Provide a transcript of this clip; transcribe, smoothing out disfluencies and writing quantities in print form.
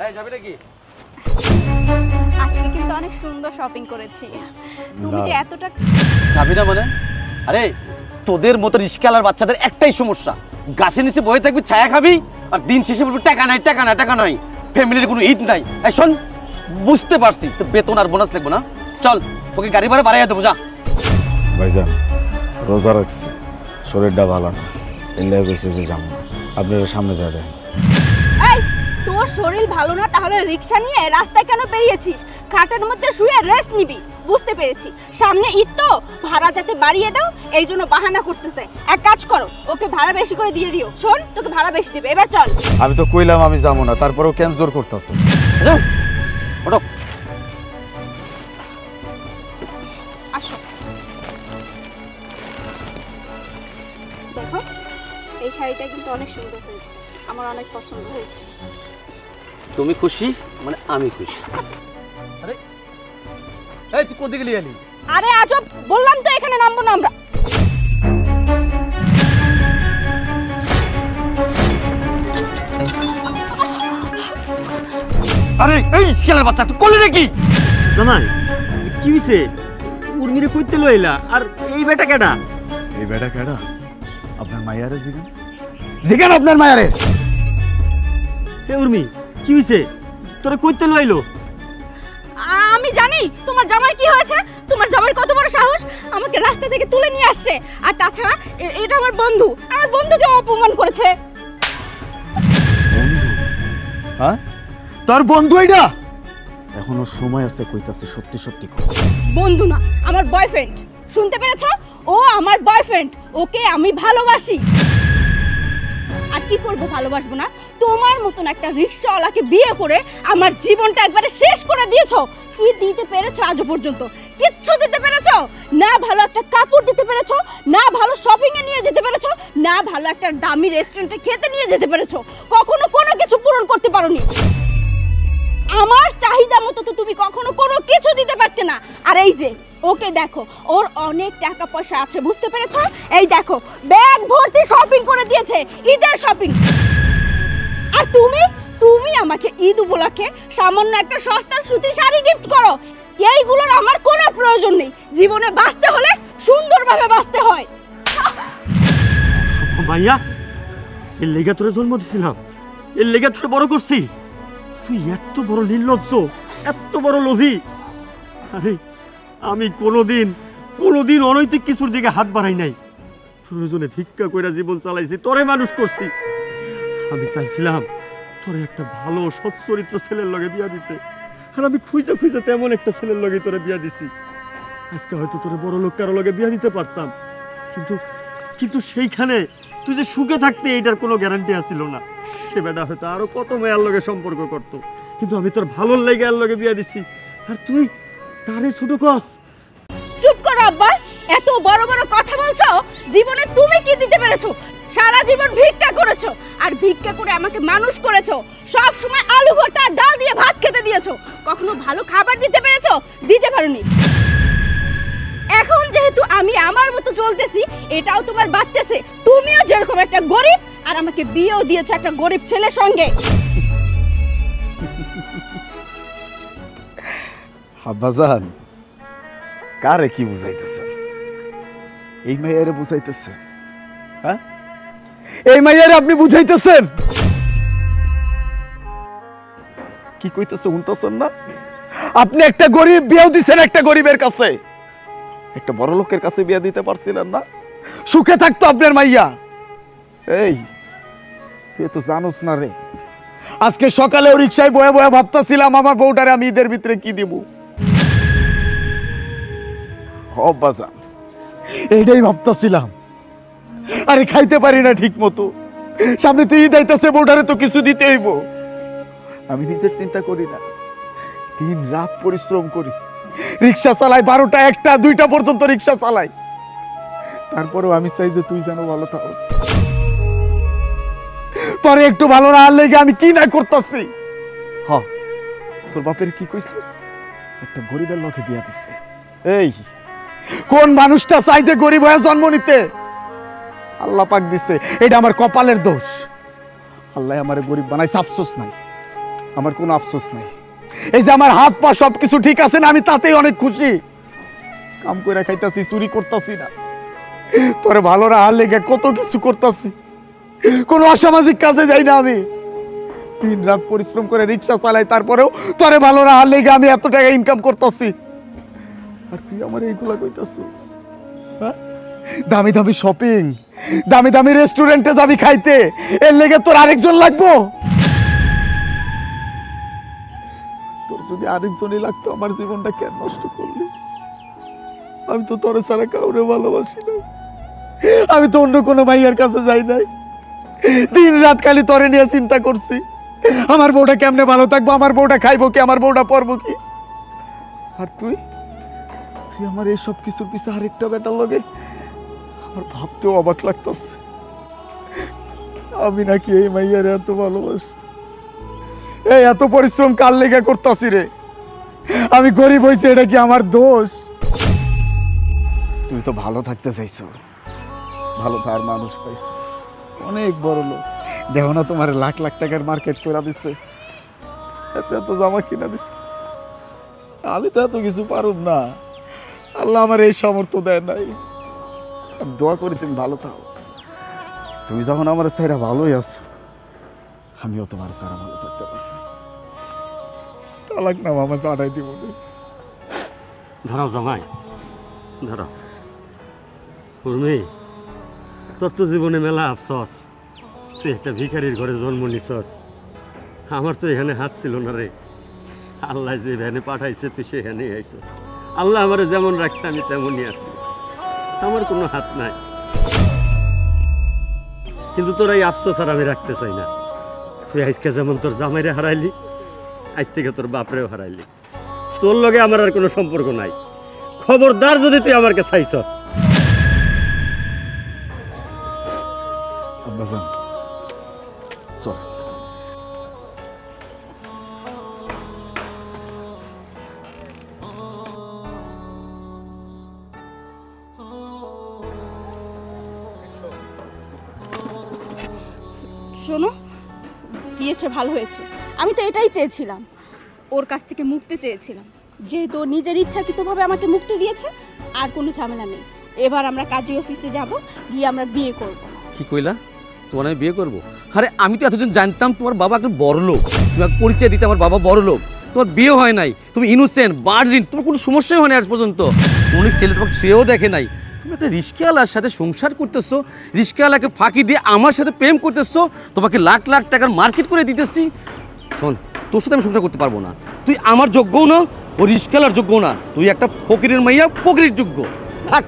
এই যাবে নাকি? আজকে কিন্তু অনেক সুন্দর শপিং করেছি। তুমি যে এতটা যাবি না মানে? আরে তোদের মতো রিস্কালার বাচ্চাদের একটাই সমস্যা, গাছের নিচে বসে থাকবি, ছায়া খাবি, আর দিন শেষে বলবি টাকা নাই টাকা নাই টাকা নাই, ফ্যামিলির কোনো ঈদ নাই। এই শোন, বুঝতে পারছি তো বেতন আর বোনাস লাগবে না, চল ওকে গাড়ি ভাড়া বাড়াইয়া দেবো, যা। ভাইজান রোজা রাখছি, শরীরটা ভালো না, এলে বলছে যে যাবো না, আপনারা সামনে যাবেন। এই তোর শরীর ভালো না, তাহলে রিকশা নিয়ে রাস্তায় কেন বেরিয়েছিস? খাটের মধ্যে শুয়ে রেস্ট নিবি। বুঝতে পেরেছি, সামনে ঈদ তো, ভাড়া যাতে বাড়িয়ে দাও এই জন্য বাহানা করতেছে। এক কাজ করো, ওকে ভাড়া বেশি করে দিয়ে দিও। শোন, তোকে ভাড়া বেশি দিবে, এবার চল। আমি তো কইলাম আমি যাবো না, তারপরেও কেন জোর করতেছে? ওঠো। আসো, দেখো এই শাড়িটা কিন্তু অনেক সুন্দর হয়েছে, আমার অনেক পছন্দ হয়েছে। তুমি খুশি মানে আমি খুশি। আরে এই তুই কোন দিকে নিয়ে এলি? আরে আজব, বললাম তো এখানে নামবো না আমরা। আরে এই রিস্কালার বাচ্চা তুই করলি নাকি? জামাই কি হইছে? উর্মিরে কইতে লইলা, আর এই বেটা কেডা? এই বেটা কেডা? আপনার মাইয়ারে জিগান। জিগান আপনার মায়ারে। এ উর্মি কি হইছে? তোরে কইতে লইলো? আমি জানি তোমার জামাই কি হয়েছে। তোমার জামাইয়ের কত বড় সাহস, আমাকে রাস্তা থেকে তুলে নিয়ে আসছে। আর তাছাড়া এটা আমার বন্ধু, আমার বন্ধুকে অপমান করেছে। বন্ধু? হ্যাঁ তোর বন্ধু এটা? এখনো সময় আছে, কইতাছে সত্যি সত্যি কই। বন্ধু না, আমার বয়ফ্রেন্ড। শুনতে পেরেছো? ও আমার বয়ফ্রেন্ড, ওকে আমি ভালোবাসি। আর কি করব, ভালোবাসবো না? তোমার মতন একটা রিকশাওয়ালাকে বিয়ে করে আমার জীবনটা একবারে শেষ করে দিয়েছো। কি দিতে পেরেছো আজ পর্যন্ত? কিচ্ছু দিতে পেরেছো না। ভালো একটা কাপড় দিতে পেরেছো না, ভালো শপিং এ নিয়ে যেতে পেরেছো না, ভালো একটা দামি রেস্টুরেন্টে খেতে নিয়ে যেতে পেরেছো। কখনো কোনো কিছু পূরণ করতে পারোনি। আমার চাহিদা মতো তো তুমি কখনো কোনো কিছু দিতে পারতে না। আর এই যে ওকে দেখো, ওর অনেক টাকা পয়সা আছে, বুঝতে পেরেছো? এই দেখো ব্যাগ ভর্তি শপিং করে দিয়েছে, ঈদের শপিং। আর তুমি তুমি আমাকে ঈদ উপলক্ষে সামান্য একটা সস্তা সুতি শাড়ি গিফট করো। এইগুলোর আমার কোনো প্রয়োজন নেই। জীবনে বাঁচতে হলে সুন্দরভাবে বাঁচতে হয়। ভাইয়া, এর লেগা তোরে জন্ম দিছিলাম, এর লেগা তোরে বড় করছি। তুই এত বড় নির্লজ্জ, এত বড় লোভী। আরে আমি কোনোদিন অনৈতিক কিছুর দিকে হাত বাড়াই নাই। প্রয়োজনে ভিক্ষা কইরা জীবন চালাইছি, তোরে মানুষ করছি। আমি চাইছিলাম তোরে একটা ভালো সৎ চরিত্র ছেলের লগে বিয়া দিতে, আর আমি খুঁজে খুঁজে তেমন একটা ছেলের লগে তোরে বিয়া দিছি। আজকে হয়তো তোরে বড় লোক কারো লগে বিয়া দিতে পারতাম, কিন্তু সেইখানে তুই যে সুখে থাকতে এইটার কোনো গ্যারান্টি আসিল না। সে বেটা হয়তো আরো কত মেয়ের লগে সম্পর্ক করত, কিন্তু আমি তোর ভালোর লেগে আর লগে বিয়া দিছি, আর তুই তারে ছোট কস। চুপ করো আব্বা, এত বড় বড় কথা বলছো। জীবনে তুমি কি দিতে পেরেছো? সারা জীবন ভিক্ষা করেছো, আর ভিক্ষা করে আমাকে মানুষ করেছো। সব সময় আলু ভর্তা আর ডাল দিয়ে ভাত খেতে দিয়েছো। কখনো ভালো খাবার দিতে পেরেছো? দিতে পারোনি। এখন যেহেতু আমি আমার মতো চলতেছি, এটাও তোমার বাচ্চাছে। তুমিও যেরকম একটা গরিব, আর আমাকে বিয়েও দিয়েছো একটা গরিব ছেলের সঙ্গে। আব্বাজান কারে কি বুঝাইতেছে? এই মাইয়ারে বুঝাইতেছে? হ্যাঁ, এই মাইয়ারে আপনি বুঝাইতেছেন? কি কইতেছে শুনতেছেন না? আপনি একটা গরিব বিয়ে দিচ্ছেন একটা গরিবের কাছে, একটা বড় লোকের কাছে বিয়ে দিতে পারছিলেন না? সুখে থাকতো আপনার মাইয়া। এই তুই তো জানোস না রে, আজকে সকালে রিক্সায় বয়ে বয়ে ভাবতেছিলাম আমার বউটারে আমি ঈদের ভিতরে কি দিব। বাজান এইটাই ভাবতেছিলাম, আরে খাইতে পারি না ঠিক মতো, সামনে তো ঈদ আইতাছে, বউটারে তো কিছু দিতে হইব। আমি নিজের চিন্তা করি না, দিন রাত পরিশ্রম করি, রিক্সা চালাই, 12টা 1টা 2টা পর্যন্ত রিক্সা চালাই। তারপরেও আমি চাই যে তুই যেন ভালো থাকিস। তোরে একটু ভালো না লেগে আমি কি না করতেছি। হ, তোর বাপের কি কইছিস? একটা গরিবের লোকে বিয়া দিছে। এই কোন মানুষটা চাই যে গরিব হয়ে জন্ম নিতে? আল্লাহ পাক দিছে, এটা আমার কপালের দোষ। আল্লাহ আমারে গরিব বানাইছে, আফসোস নাই। আমার কোনো আফসোস নাই। এই যে আমার হাত পা সবকিছু ঠিক আছে না, আমি তাতেই অনেক খুশি। কাম করে খাইতাছি, চুরি করতাছি না, তোরে ভালো রাহার লেগে কত কিছু করতাছি। কোনো অসামাজিক কাজে যাই না আমি, দিন রাত পরিশ্রম করে রিক্সা চালাই, তারপরেও তোরে ভালো রাহার লেগে আমি এত টাকা ইনকাম করতাছি। আর তুই আমার এইগুলা কইতাছিস? হ্যাঁ, দামি দামি শপিং, দামি দামি রেস্টুরেন্টে যাবি খাইতে, এর লেগে তোর আরেকজন লাগবো? তোর যদি আরেকজনই লাগতো, আমার জীবনটা কেন নষ্ট করলি? আমি তো তোর ছাড়া কাউরে ভালোবাসি না, আমি তো অন্য কোনো মাইয়ার কাছে যাই নাই। দিন রাত খালি তোরে নিয়ে চিন্তা করছি, আমার বউটা কেমনে ভালো থাকবো, আমার বউটা খাইবো কি, আমার বউটা পরবো কি। আর তুই তুই আমার এই সব কিছুর পিছনে আরেকটা বেটার লগে, আমার ভাবতেও অবাক লাগতেছে। আমি নাকি এই মাইয়ারে এত ভালোবাসি? এই এত পরিশ্রম কার লেগে করতাছি রে? আমি গরিব হইছি, এটা কি আমার দোষ? তুই তো ভালো থাকতে চাইছো, ভালো তার মানুষ পাইছো, অনেক বড় লোক, দেখো না তোমার লাখ লাখ টাকার মার্কেট করে দিচ্ছে, এত এত জামা কিনা দিচ্ছে। আমি তো এত কিছু পারুম না, আল্লাহ আমার এই সামর্থ্য দেয় নাই। আমি দোয়া করি তুমি ভালো থাকো। তুমি যখন আমার সাইরা ভালোই আছো, আমিও তোমার সারা ভালো থাকতে পারি। তালাক নাম আমার পাঠাই দিব। ধরাও জামাই, ধরাও। উর্মি, তোর তো জীবনে মেলা আফসোস, তুই একটা ভিখারির ঘরে জন্ম নিছস। আমার তো এখানে হাত ছিল না রে, আল্লাহ যে ভ্যানে পাঠাইছে তুই সেখানে আইছস। আল্লাহ আমার যেমন রাখছে আমি তেমনই আছি, আমার কোনো হাত নাই। কিন্তু তোর এই আফসোস আর আমি রাখতে চাই না। তুই আজকে যেমন তোর জামাইরে হারাইলি, আজ থেকে তোর বাপরেও হারাইলি। তোর লগে আমার আর কোনো সম্পর্ক নাই। খবরদার যদি তুই আমাকে চাইছস। আব্বাজান চল। শোনো, গিয়েছে ভালো হয়েছে। আমি তো এটাই চেয়েছিলাম, ওর কাছ থেকে মুক্তি চেয়েছিলাম। যেহেতু ও নিজের ইচ্ছাকৃতভাবে আমাকে মুক্তি দিয়েছে, আর কোনো ঝামেলা নেই। এবার আমরা কাজী অফিসে যাব, গিয়ে আমরা বিয়ে করব। কি কইলা? তোমার আমি বিয়ে করবো? আরে আমি তো এতদিন জানতাম তোমার বাবা একটা বড় লোক, তোমাকে পরিচয় দিতে আমার বাবা বড় লোক। তোমার বিয়ে হয় নাই, তুমি ইনোসেন্ট ভার্জিন, তোমার কোনো সমস্যাই হয় না আজ পর্যন্ত। অনেক ছেলে তোমাকে ছুঁয়েও দেখে নাই। তুমি একটা রিস্কাওয়ালার সাথে সংসার করতেছো, রিস্কাওয়ালাকে ফাঁকি দিয়ে আমার সাথে প্রেম করতেছো, তোমাকে লাখ লাখ টাকার মার্কেট করে দিতেছি। শোন, তোর সাথে আমি সংসার করতে পারবো না। তুই আমার যোগ্যও না, ও রিস্কাওয়ালার যোগ্যও না। তুই একটা ফকিরের মাইয়া, ফকিরের যোগ্য। থাক।